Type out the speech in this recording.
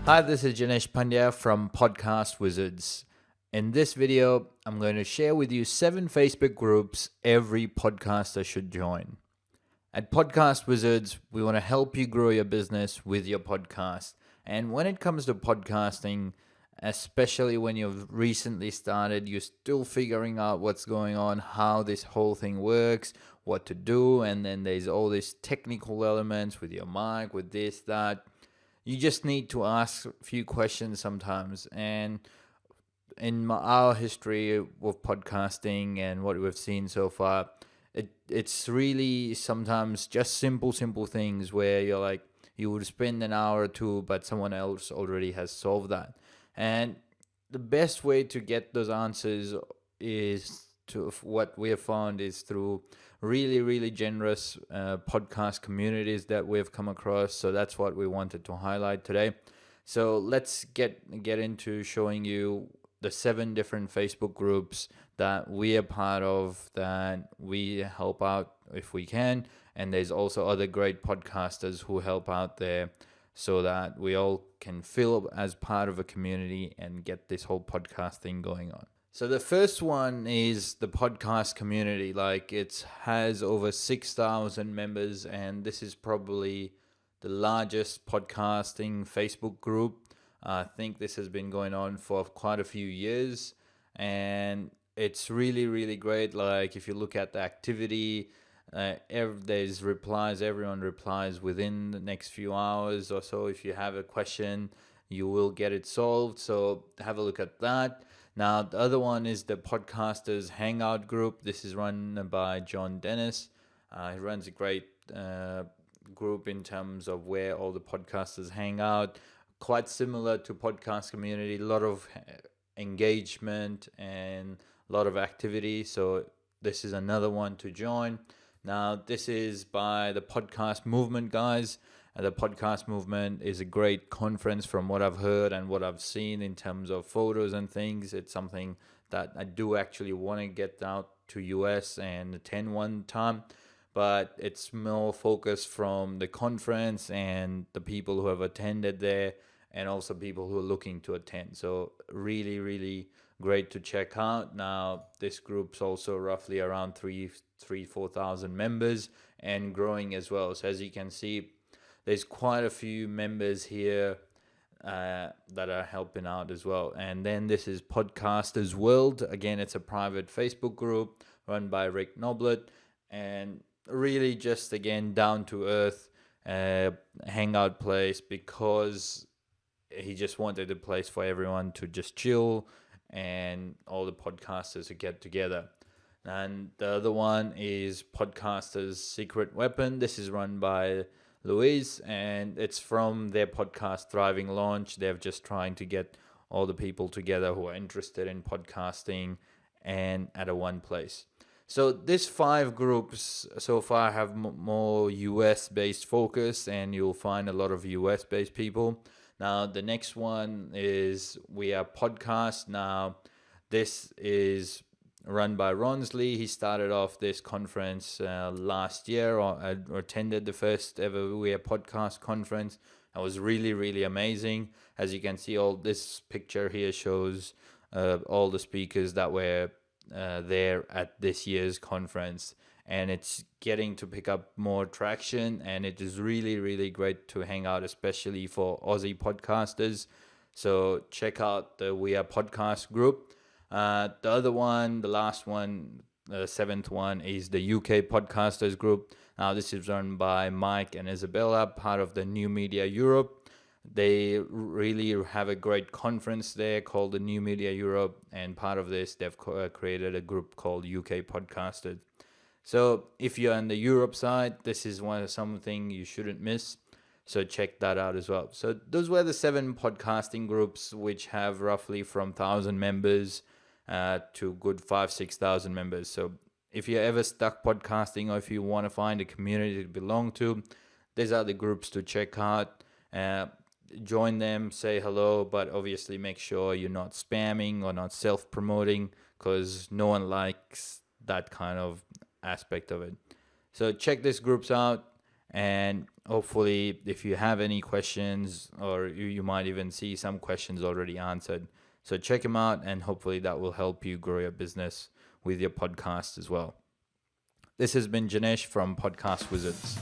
Hi, this is Janesh Pandya from Podcast Wizards. In this video, I'm going to share with you 7 Facebook groups every podcaster should join. At Podcast Wizards, we want to help you grow your business with your podcast. And when it comes to podcasting, especially when you've recently started, you're still figuring out what's going on, how this whole thing works, what to do, and then there's all these technical elements with your mic, with this, that. You just need to ask a few questions sometimes. And in our history of podcasting and what we've seen so far, it's really sometimes just simple things where you're like, you would spend an hour or two, but someone else already has solved that. And the best way to get those answers is to what we have found is through really generous podcast communities that we've come across. So that's what we wanted to highlight today. So let's get into showing you the 7 different Facebook groups that we are part of, that we help out if we can. And there's also other great podcasters who help out there, so that we all can feel as part of a community and get this whole podcast thing going on. So the first one is the podcast community. Like, it has over 6,000 members, and this is probably the largest podcasting Facebook group. I think this has been going on for quite a few years, and it's really great. Like, if you look at the activity, there's replies. Everyone replies within the next few hours or so. If you have a question, you will get it solved. So have a look at that. Now, the other one is the Podcasters Hangout group. This is run by John Dennis. He runs a great group in terms of where all the podcasters hang out. Quite similar to Podcast Community, a lot of engagement and a lot of activity. So this is another one to join. Now, this is by the Podcast Movement guys. The Podcast Movement is a great conference from what I've heard and what I've seen in terms of photos and things. It's something that I do actually want to get out to US and attend one time, but it's more focused from the conference and the people who have attended there, and also people who are looking to attend. So really great to check out. Now, this group's also roughly around 4,000 members and growing as well. So as you can see, there's quite a few members here that are helping out as well. And then this is Podcasters World. Again, it's a private Facebook group run by Rick Noblet, and really just, again, down to earth hangout place, because he just wanted a place for everyone to just chill and all the podcasters to get together. And the other one is Podcasters Secret Weapon. This is run by Louise, and it's from their podcast Thriving Launch. They're just trying to get all the people together who are interested in podcasting and at a one place. So these 5 groups so far have more US based focus, and you'll find a lot of US based people. Now, the next one is We Are Podcast. Now, this is run by Ronsley. He started off this conference last year, or attended the first ever We Are Podcast conference. It was really amazing. As you can see, all this picture here shows all the speakers that were there at this year's conference, and it's getting to pick up more traction, and it is really great to hang out, especially for Aussie podcasters. So check out the We Are Podcast group. The other one, the last one, the 7th one, is the UK Podcasters group. Now, this is run by Mike and Isabella, part of the New Media Europe. They really have a great conference there called the New Media Europe, and part of this, they've created a group called UK Podcasters. So if you're on the Europe side, this is something you shouldn't miss. So check that out as well. So those were the 7 podcasting groups, which have roughly from 1,000 members to good 5,000-6,000 members. So if you're ever stuck podcasting, or if you want to find a community to belong to, these are the groups to check out. Join them, say hello, but obviously make sure you're not spamming or not self-promoting, because no one likes that kind of aspect of it. So check these groups out, And hopefully, if you have any questions, or you might even see some questions already answered, so check them out, and hopefully that will help you grow your business with your podcast as well. This has been Janesh from Podcast Wizards.